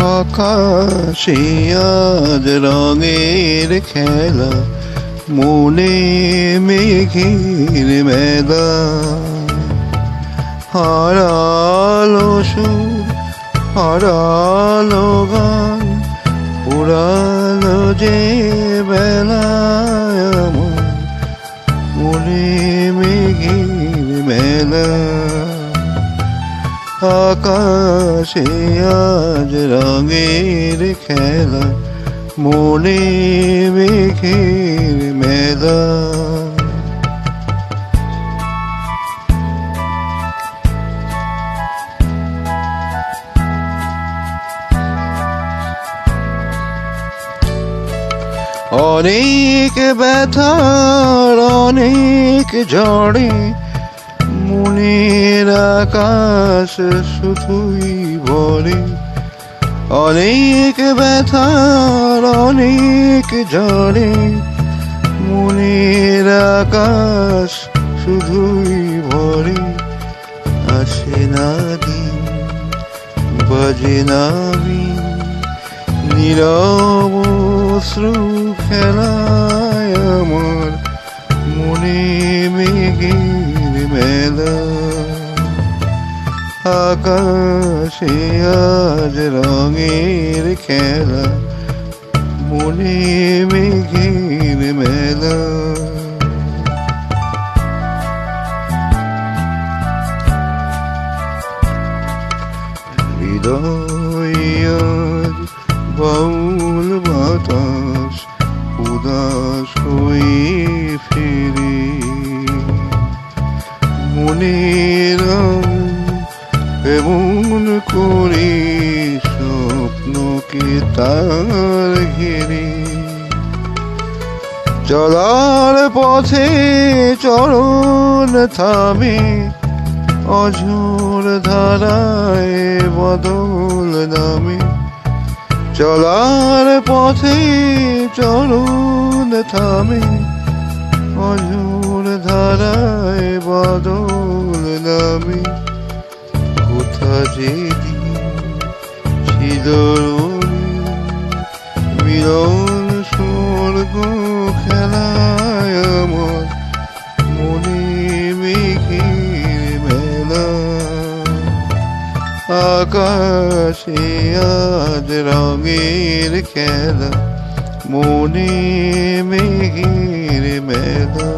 আকাশে আজ রঙের খেলা, মনে মেঘের মেলা। হারালো সুর, হারালো গান, পুরালো যে বেলায় আমার, মনে মেঘের মেলা। আকাশে আজ রঙের খেলা, মনে মেঘের মেলা। অনেক ব্যথার অনেক ঝড়ে মনের আকাশ শুধুই ভরে। অনেক ব্যথার অনেক ঝড়ে মনের আকাশ শুধুই ভরে। আসে না দিন, বাজে না বিন, নীরব অশ্রু খেলায় আমার, মনে মেঘের মেলা। আকাশে আজ রঙের খেলা, মনে মেঘের মেলা। হৃদয় আজ বাউল বাতাস, উদাস হয়ে ফিরে। মনের এমন করে স্বপ্নকে তার ঘিরে। চলার পথে চরণ থামে, অঝোর ধারায় বদল নামে। চলার পথে চরণ থামে, অঝোর ধারায় বদল নামে। কোথা যেদিন ছিল মিলন স্বর্গ খেলায় আমার, মনে মেঘের মেলা। আকাশে আজ রঙের খেলা, মনে মেঘের মেলা।